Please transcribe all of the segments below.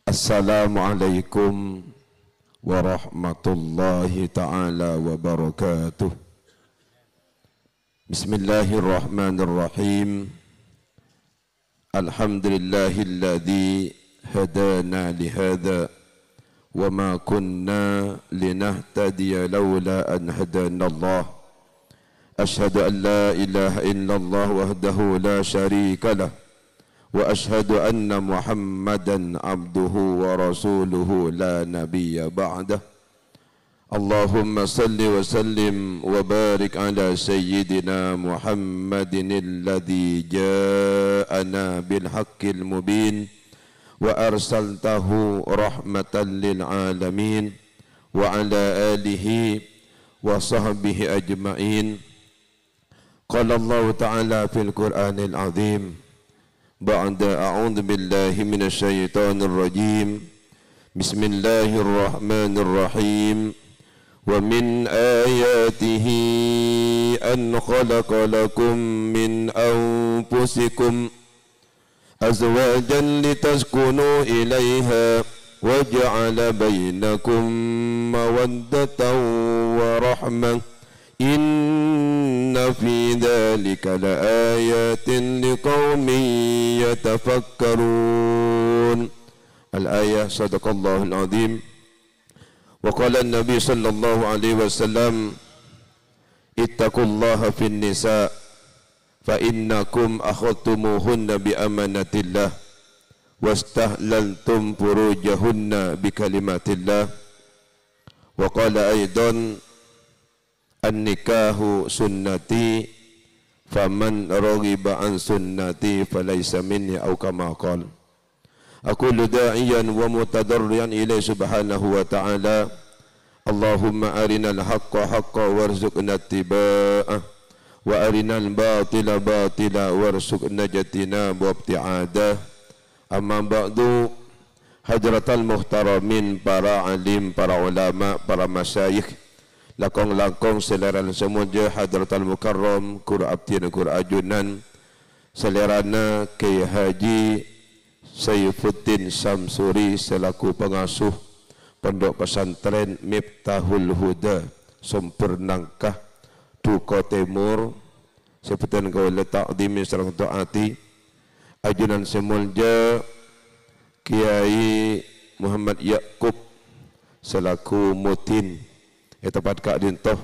Assalamualaikum warahmatullahi ta'ala wabarakatuh. Bismillahirrahmanirrahim. Alhamdulillahilladzi hadana lihada wa ma kunna linahtadiya lawla an hadana Allah. Ashhadu an la ilaha illallah wahdahu la syarika lah wa ashhadu anna Muhammadan abduhu wa rasuluhu la nabiyya ba'dah. Allahumma salli wa sallim wa barik ala sayyidina Muhammadin alladhi ja'ana bil haqqil mubin wa arsaltahu rahmatan lil alamin wa ala alihi wa sahbihi ajma'in. Qala Allah ta'ala fil Qur'anil azim ba'da a'udzu billahi minasy syaithanir rajim. Bismillahirrahmanirrahim. Wa min ayatihi an khalaqa lakum min anfusikum azwajan litaskunu ilaiha wa ja'ala bainakum mawaddatan wa rahmah. Inna fi dhalika la ayatin liqaumin yatafakkarun. Al-ayah. Sadaqallahul azim. Wa qala an-nabi sallallahu alaihi wasallam ittaqullaha fin nisa fa innakum akhadtumuhunna bi amanatillah wastahlaltum furujahunna bi kalimatillah. Wa qala aidan an-nikahu sunnati faman raghiba an sunnati falaysa minni aw kama qala. Aqulu da'iyan wa mutadarrian ilaihi subhanahu wa ta'ala. Allahumma arinal haqqa haqqa warzuqna ittiba'ah wa arinal batila batila warzuqna ijtinaba ibti'adah. Amma ba'du, hadratal muhtaramin, para alim, para ulama, para masyayikh, lakong-lakong seleran semuanya, hadratal mukarram, kur abtin, kur ajunan, selerana Kiai Haji Saifuddin Samsuri selaku pengasuh Pondok Pesantren Miftahul Huda Sempurnangkah Duko Timur, sebutan kau letak di misrang taati ajunan semulja Kiai Muhammad Yaqub selaku mutin tepat kak dintoh,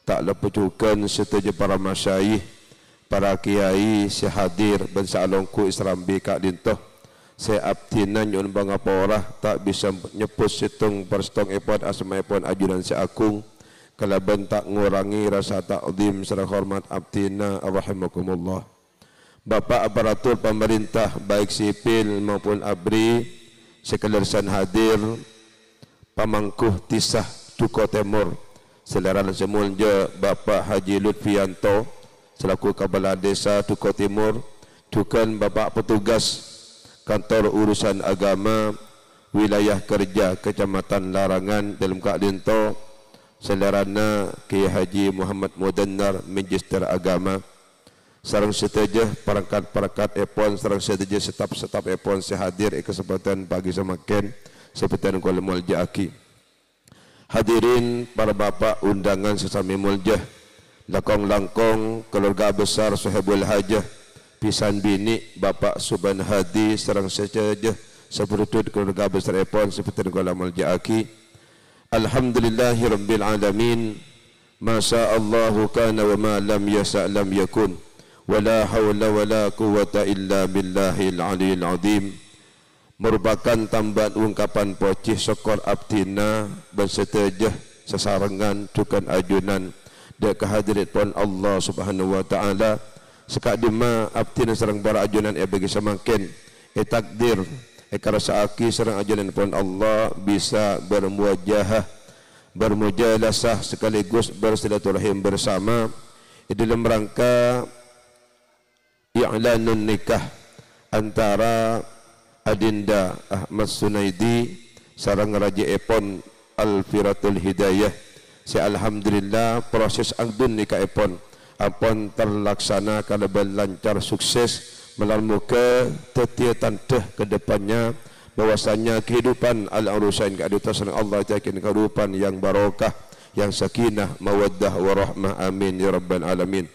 tak lepujukan setuju para masyayikh, para kiai sehadir bangsa alongku Isrambi kak dintoh. Saya abdinan yun bangapora tak bisa nyepus situng perstong epon asma epon ajunan seakung kalaban tak ngurangi rasa takdim serta hormat abdina rahimakumullah. Bapak aparatur pemerintah baik sipil maupun abri sekalian hadir, pamangkuh tisah Duko Timur seleran semulja Bapak Haji Lutfianto selaku Kepala Desa Duko Timur, dukan Bapak petugas Kantor Urusan Agama Wilayah Kerja Kecamatan Larangan dalam Kak Dinto, selerana Kiai Haji Muhammad Mudannar Magister Agama, sarang setuju perangkat-perangkat epon, sarang setuju setap-setap epon sehadir kesempatan pagi semakin seperti kuala mulja aki. Hadirin para bapak undangan sesami muljah, lakong-langkong keluarga besar Sohibul Hajah, pisan bini Bapak Suban Hadi serang sejaja seperti keluarga besar epon seperti kuala mulja aki. Alhamdulillahirabbil alamin. Masya Allah kana wa ma lam yasa lam yakun. Wala hawla wala quwata illa billahil aliyil azim. Merupakan tambahan ungkapan pocih syukur abdina bersetajah sesarangan dukan ajunan dan kehadirat pun Allah Subhanahu wa taala. Sekadima abdina serang para ajunan bagi semakin takdir karasa aki serang ajunan pun Allah bisa bermuajahah, bermujalasah sekaligus bersilaturahim bersama dalam rangka i'lanun nikah antara Adinda Ahmad Sunaidi sarang Raja Epon Al-Firatul Hidayah. Alhamdulillah proses angdun nikah Epon apon terlaksana kalaban lancar sukses melalui ke tetiatan ke depannya bahwasanya kehidupan al-urusan ke atas Allah itu akan kehidupan yang barakah, yang sakinah, mawaddah, warahmah. Amin ya rabbal alamin.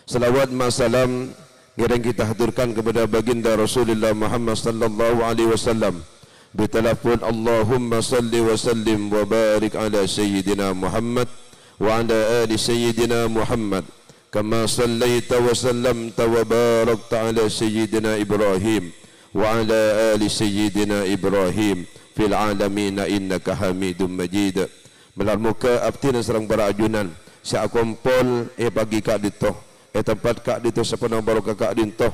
Salawat masalam yang kita haturkan kepada baginda Rasulullah Muhammad sallallahu alaihi wasallam. Bertelefon Allahumma salli wa sallim wa barik ala sayyidina Muhammad wa ala ali sayyidina Muhammad kama sallaita wa sallamta wa barakta ala sayyidina Ibrahim wa ala ali sayyidina Ibrahim fil alamin innaka Hamidum Majid. Melar muka abdi dan serang berajunan sia kompol bagi kak dito tempat kak dito sepenuh barokah kak dito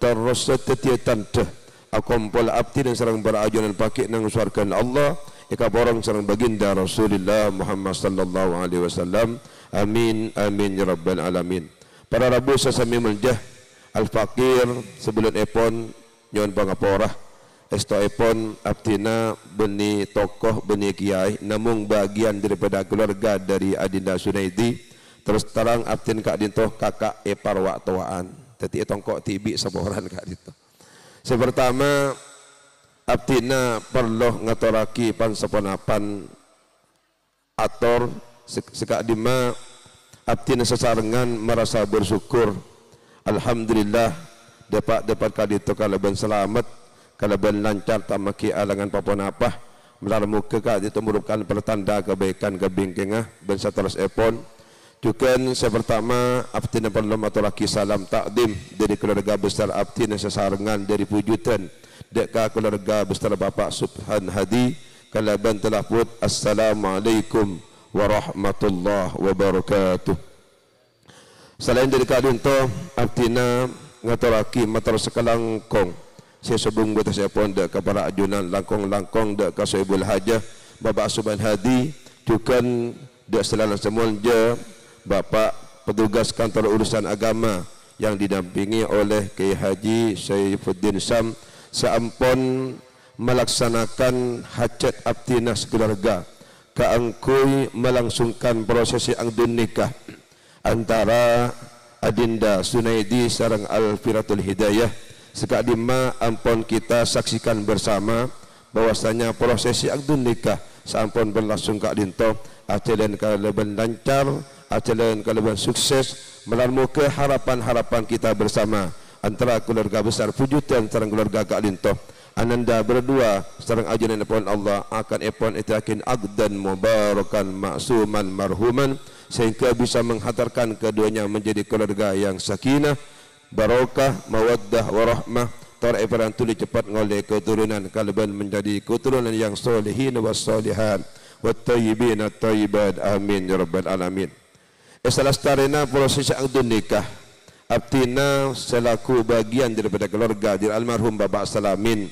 terus setia tante kompol abdi dan serang berajunan pakai nang suarkan Allah ika borong serang baginda Rasulullah Muhammad sallallahu alaihi wasallam. Amin amin ya rabbal alamin. Para rabu sesami meljah al-fakir sebelum epon nyon pangaporah esto epon abdina beni tokoh beni kiai namun bagian daripada keluarga dari Adinda Sunaidi. Terus terang abdin kak dinto kakak epar waktuaan teti tongkok tibi saboran kak dinto. Sepertama abdina perlu ngatoraki pan seponapan ator sekak dima abdina sesarengan merasa bersyukur alhamdulillah dapat kadito kalaban selamat kalaban lancar tamaki alangan paponapah melar muka kadito merupakan pertanda kebaikan kebingkingah ben seterus epon. Juga sepertama abdina perlu maturaki salam takdim dari keluarga besar abdina sesarengan dari pujutan deka keluarga besar Bapak Subhan Hadi kalaban telah put assalamualaikum warahmatullahi wabarakatuh. Selain dari kadin to abdina ngaturaki matur sekalang kong saya sebung buat saya pun dek kepada ajunan langkong dek ke Soebul Hajah Bapak Subhan Hadi juga dek selalu semua je Bapak petugas kantor urusan agama yang didampingi oleh Kiai Haji Saifuddin Sam seampun melaksanakan hajat abdina sekeluarga keangkui melangsungkan prosesi angdun nikah antara Adinda Sunaidi sareng Alfiratul Hidayah. Sekadima ampun kita saksikan bersama bahwasanya prosesi angdun nikah sampun berlangsung kak dinto ajalan kaleban lancar ajalan kaleban sukses melalui harapan-harapan kita bersama antara keluarga besar pujutan sareng keluarga kak dinto. Ananda berdua sareng ajaran pun Allah akan epon itakin agdan mubarakan maksuman marhuman sehingga bisa menghantarkan keduanya menjadi keluarga yang sakinah, barokah, mawaddah, warahmah. Tor eperan tuli cepat ngoleh keturunan kalban menjadi keturunan yang solehin was solihan wat tayyibin at tayyibat. Amin ya rabbal alamin. Salastarena proses akdun nikah abdina selaku bagian daripada keluarga dari almarhum Bapak Salamin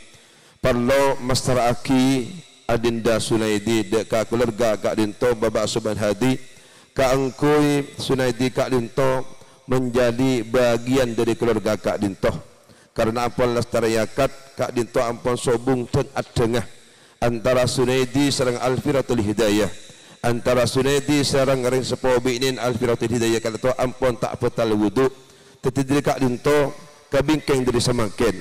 perlu mastaraki Adinda Sunaidi deka keluarga kak dinto Bapak Subhan Hadi kaangkui Sunaidi kak dinto menjadi bagian dari keluarga kak dinto karena ampun lestariakat kak dinto ampun sobung dan adengah antara Sunaidi sareng Alfiratul Hidayah antara Sunaidi sareng ring sepobinin Alfiratul Hidayah kak dinto ampun tak betal wudu tetapi dari kak dinto kabingkeng dari semakin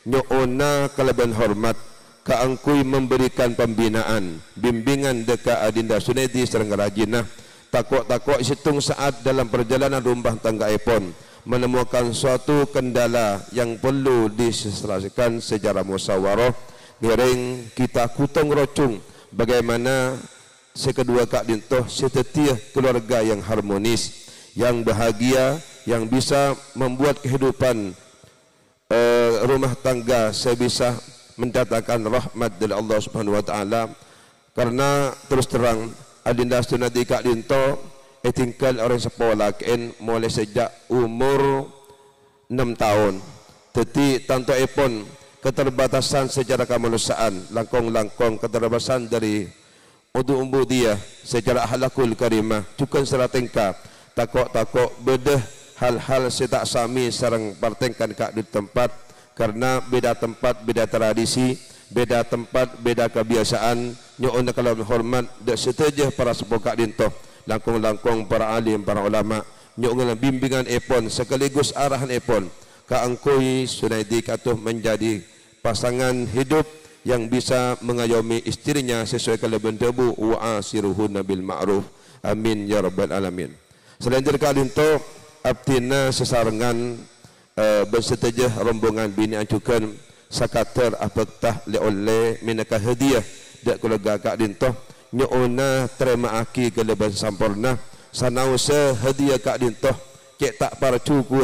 nyoona kalaban hormat kaangkui memberikan pembinaan bimbingan deka Adinda Sunaidi sareng rajinah takok situng saat dalam perjalanan rumah tangga epon menemukan suatu kendala yang perlu diselesaikan secara musyawarah ngiring kita kutong rocung bagaimana sekedua kak dintoh setetia keluarga yang harmonis yang bahagia yang bisa membuat kehidupan rumah tangga saya bisa mendatangkan rahmat dari Allah Subhanahu wa taala karena terus terang Adinda Sunaidi kak dinto tinggal orang sekolah ken mulai sejak umur 6 tahun teti tanto epon keterbatasan secara kemanusiaan langkong keterbatasan dari umbu dia secara akhlakul karimah cukup secara tingkah takok bedah hal-hal setak sami sareng partengkan kak di tempat karena beda tempat beda tradisi beda tempat beda kebiasaan nyoon kalau hormat dak setuju para sepuh kak dinto langkong para alim para ulama nyoon bimbingan epon sekaligus arahan epon kaangkui Sunaidi katuh menjadi pasangan hidup yang bisa mengayomi istrinya sesuai kelebihan debu wa asiruhunna bil ma'ruf. Amin ya rabbal alamin. Selain daripada itu abdina sesarengan bersetuju rombongan bini ajukan sakater apatah le oleh minaka hadiah dak keluarga kak dintoh nyoona terima aki kelebihan sampurna sanausa hadiah kak dintoh cek tak para cuku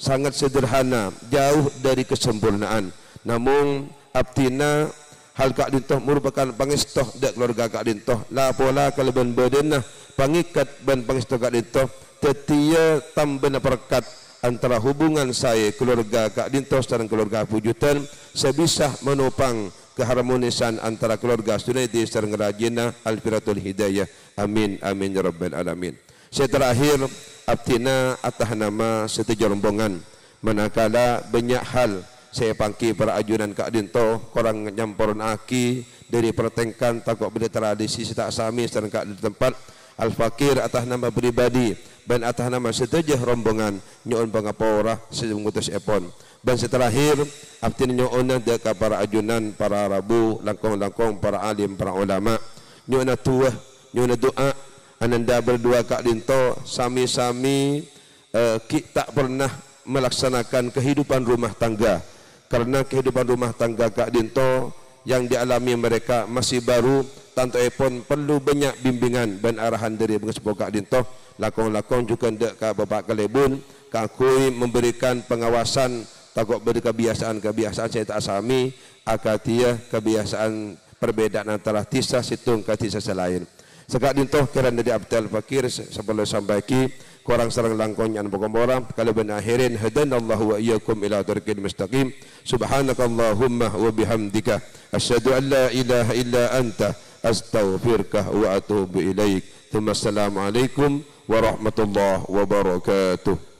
sangat sederhana jauh dari kesempurnaan, namun abdina hal kak dintoh merupakan pangestoh dak keluarga kak dintoh la pola kelebihan badanna pangikat ban pangestoh kak dintoh tetia tambah perkat antara hubungan saya keluarga kak dintos dan keluarga pujutan sebisa menopang keharmonisan antara keluarga Sunaidi dan ngerajina al-firatul hidayah. Amin amin ya rabbal alamin. Saya terakhir abdina atas nama setuju rombongan manakala banyak hal saya pangki para ajunan kak dinto korang nyamporan aki dari pertengkan takut benda tradisi tak sami dan kak di tempat al-fakir atas nama pribadi dan atas nama setuju rombongan nyoon pangapora semungutus epon. Dan seterakhir abdina nyoon deka para ajunan para rabu langkong-langkong para alim para ulama nyoon tuah nyoon doa ananda berdua kak dinto sami-sami kita tak pernah melaksanakan kehidupan rumah tangga karena kehidupan rumah tangga kak dinto yang dialami mereka masih baru. Tanto epon perlu banyak bimbingan dan arahan dari pengespo kak dinto lakong-lakong juga ndak ka bapak kalebun kakui memberikan pengawasan takut beri kebiasaan saya tak asami akatia kebiasaan perbedaan antara tisa situng ke tisa selain sekak dinto kiran dari abdal fakir sebelum sampai ki korang sarang langkong yang berkombora kalau benar akhirin hadanallahu wa iyyakum ila tariqil mustaqim subhanakallahumma wa bihamdika asyhadu an la ilaha illa anta astaghfiruka wa atubu ilaik. Assalamualaikum warahmatullahi wabarakatuh.